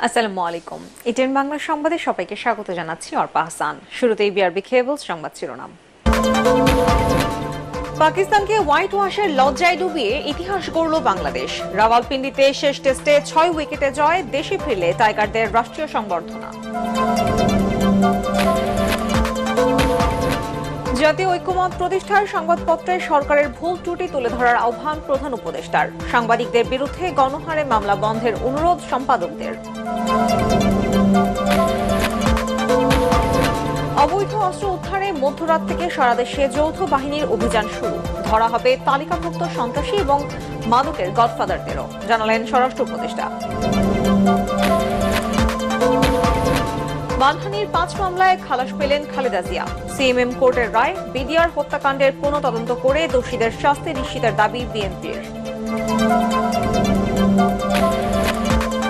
আসসালামু আলাইকুম। ইটেন বাংলা সংবাদে সবাইকে স্বাগত জানাচ্ছি অর্পা হাসান। শুরুতেই বিআরবি কেবলস সংবাদ শিরোনাম। পাকিস্তানকে হোয়াইট ওয়াশের লজ্জায় ডুবিয়ে ইতিহাস গড়ল বাংলাদেশ। রাওয়ালপিন্ডিতে শেষ টেস্টে 6 উইকেটে জয়, দেশে ফিরলে টাইগারদের রাষ্ট্রীয় সংবর্ধনা। জাতীয় ঐক্যমত প্রতিষ্ঠার সংবাদপত্রে সরকারের ভুল ত্রুটি তুলে ধরার আহ্বান প্রধান উপদেষ্টার। সাংবাদিকদের বিরুদ্ধে গণহারে মামলা বন্ধের অনুরোধ সম্পাদকদের। অবৈধ অস্ত্র উদ্ধারে মধ্যরাত থেকে সারা দেশে যৌথ বাহিনীর অভিযান শুরু। ধরা হবে তালিকাভুক্ত সন্ত্রাসী এবং মাদকের গডফাদারদেরও, জানালেন স্বরাষ্ট্র উপদেষ্টা। মানহানির 5 মামলায় খালাস পেলেন খালেদা জিয়া। সিএমএম কোর্টের রায়, বিডিআর হত্যাকাণ্ডের পুনঃতদন্ত করে দোষীদের শাস্তি নিশ্চিতের দাবি বিএনপির।